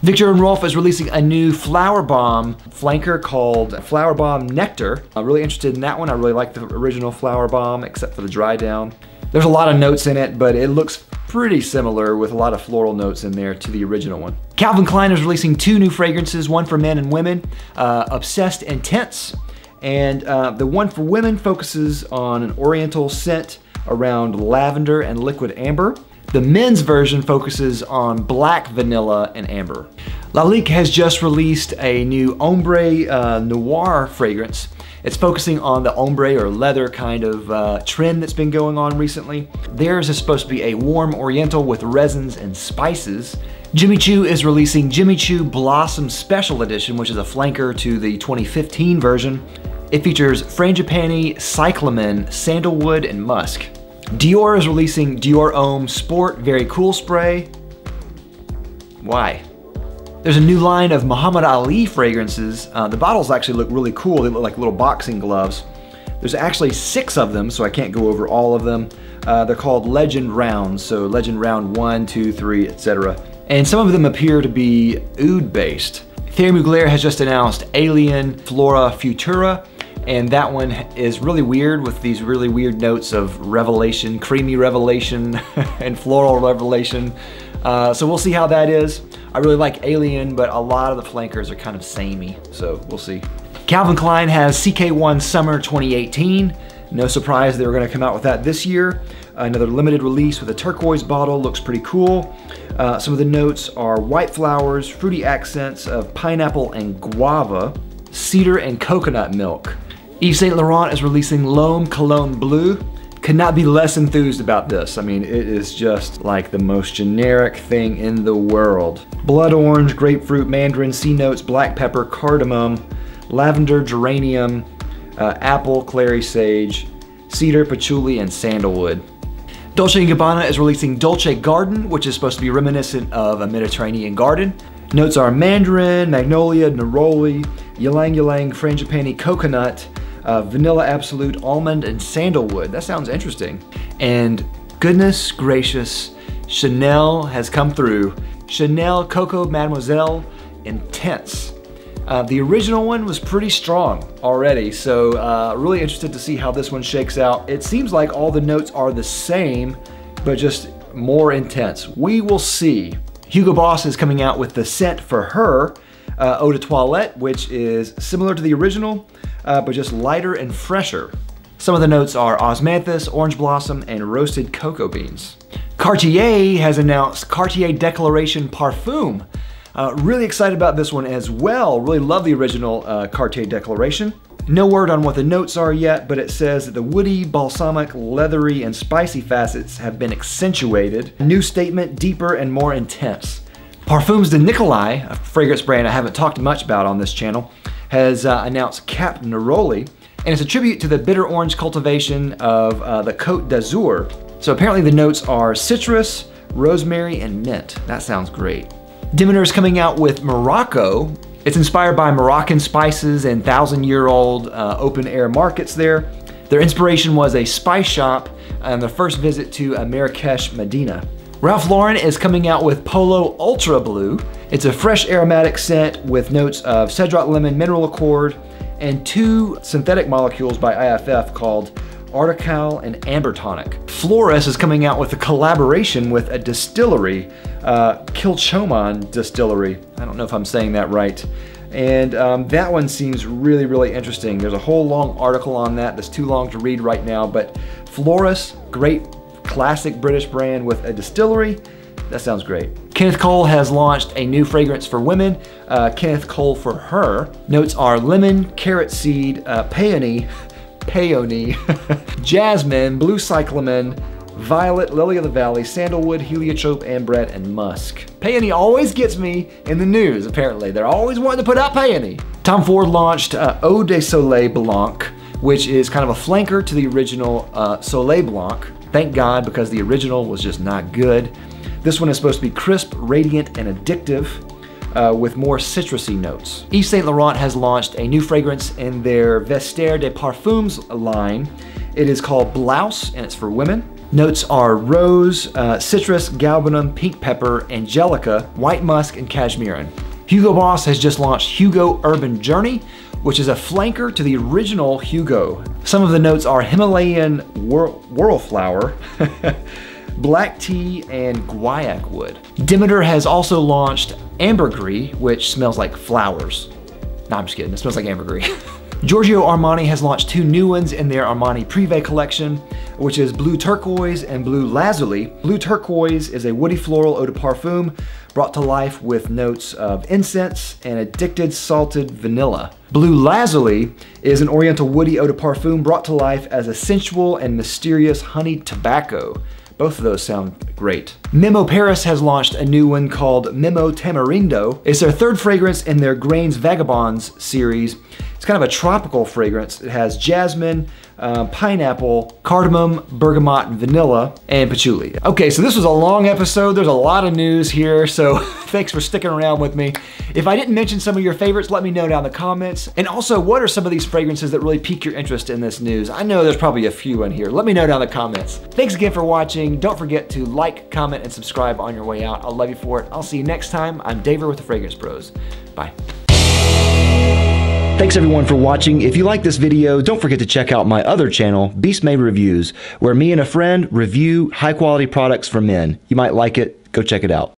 Viktor & Rolf is releasing a new flower bomb flanker called Flower Bomb Nectar. I'm really interested in that one. I really like the original flower bomb, except for the dry down. There's a lot of notes in it, but it looks pretty similar with a lot of floral notes in there to the original one. Calvin Klein is releasing 2 new fragrances, one for men and women, Obsessed Intense. And the one for women focuses on an oriental scent around lavender and liquid amber. The men's version focuses on black vanilla and amber. Lalique has just released a new ombre noir fragrance. It's focusing on the ombre or leather kind of trend that's been going on recently. Theirs is supposed to be a warm oriental with resins and spices. Jimmy Choo is releasing Jimmy Choo Blossom Special Edition, which is a flanker to the 2015 version. It features frangipani, cyclamen, sandalwood, and musk. Dior is releasing Dior Homme Sport Very Cool Spray. Why? There's a new line of Muhammad Ali fragrances. The bottles actually look really cool. They look like little boxing gloves. There's actually 6 of them, so I can't go over all of them. They're called Legend Rounds, so Legend Round 1, 2, 3, etc. And some of them appear to be oud based. Thierry Mugler has just announced Alien Flora Futura, and that one is really weird with these really weird notes of revelation, creamy revelation, and floral revelation. So we'll see how that is. I really like Alien, but a lot of the flankers are kind of samey, so we'll see. Calvin Klein has CK1 Summer 2018. No surprise they were gonna come out with that this year. Another limited release with a turquoise bottle, looks pretty cool. Some of the notes are white flowers, fruity accents of pineapple and guava, cedar and coconut milk. Yves Saint Laurent is releasing L'Homme Cologne Bleu. Could not be less enthused about this. I mean, it is just like the most generic thing in the world. Blood orange, grapefruit, mandarin, sea notes, black pepper, cardamom, lavender, geranium, apple, clary sage, cedar, patchouli, and sandalwood. Dolce & Gabbana is releasing Dolce Garden, which is supposed to be reminiscent of a Mediterranean garden. Notes are mandarin, magnolia, neroli, ylang ylang, frangipani, coconut, vanilla absolute, almond, and sandalwood. That sounds interesting. And goodness gracious, Chanel has come through. Chanel Coco Mademoiselle Intense. The original one was pretty strong already, so really interested to see how this one shakes out. It seems like all the notes are the same, but just more intense. We will see. Hugo Boss is coming out with the scent for her, Eau de Toilette, which is similar to the original, but just lighter and fresher. Some of the notes are osmanthus, orange blossom, and roasted cocoa beans. Cartier has announced Cartier Declaration Parfum. Really excited about this one as well. Really love the original Cartier Declaration. No word on what the notes are yet, but it says that the woody, balsamic, leathery, and spicy facets have been accentuated. New statement, deeper and more intense. Parfums de Nicolai, a fragrance brand I haven't talked much about on this channel, has announced Cap Neroli, and it's a tribute to the bitter orange cultivation of the Côte d'Azur. So apparently the notes are citrus, rosemary, and mint. That sounds great. Demeter is coming out with Morocco. It's inspired by Moroccan spices and 1,000-year-old open-air markets there. Their inspiration was a spice shop and their first visit to Marrakesh, Medina. Ralph Lauren is coming out with Polo Ultra Blue. It's a fresh aromatic scent with notes of cedroc lemon, mineral accord, and 2 synthetic molecules by IFF called Artical and Amber Tonic. Floris is coming out with a collaboration with a distillery, Kilchoman Distillery. I don't know if I'm saying that right. And that one seems really, really interesting. There's a whole long article on that that's too long to read right now, but Floris, great classic British brand with a distillery. That sounds great. Kenneth Cole has launched a new fragrance for women, Kenneth Cole for Her. Notes are lemon, carrot seed, peony, jasmine, blue cyclamen, violet, lily of the valley, sandalwood, heliotrope, ambret, and musk. Peony always gets me in the news, apparently. They're always wanting to put out peony. Tom Ford launched Eau de Soleil Blanc, which is kind of a flanker to the original Soleil Blanc. Thank God, because the original was just not good. This one is supposed to be crisp, radiant, and addictive with more citrusy notes. Yves Saint Laurent has launched a new fragrance in their Vestiaire de Parfums line. It is called Blouse, and it's for women. Notes are rose, citrus, galbanum, pink pepper, angelica, white musk, and cashmere. Hugo Boss has just launched Hugo Urban Journey, which is a flanker to the original Hugo. Some of the notes are Himalayan whorl flower, black tea, and guaiac wood. Demeter has also launched ambergris, which smells like flowers. No, I'm just kidding, it smells like ambergris. Giorgio Armani has launched 2 new ones in their Armani Privé collection, which is Blue Turquoise and Blue Lazuli. Blue Turquoise is a woody floral eau de parfum brought to life with notes of incense and addicted salted vanilla. Blue Lazuli is an oriental woody eau de parfum brought to life as a sensual and mysterious honeyed tobacco. Both of those sound great. Memo Paris has launched a new one called Memo Tamarindo. It's their 3rd fragrance in their Grains Vagabonds series. It's kind of a tropical fragrance. It has jasmine, pineapple, cardamom, bergamot, and vanilla, and patchouli. Okay, so this was a long episode. There's a lot of news here, so thanks for sticking around with me. If I didn't mention some of your favorites, let me know down in the comments. And also, what are some of these fragrances that really pique your interest in this news? I know there's probably a few in here. Let me know down in the comments. Thanks again for watching. Don't forget to like, comment, and subscribe on your way out. I'll love you for it. I'll see you next time. I'm David with the Fragrance Bros. Bye. Thanks everyone for watching. If you like this video, don't forget to check out my other channel, Beast Made Reviews, where me and a friend review high quality products for men. You might like it. Go check it out.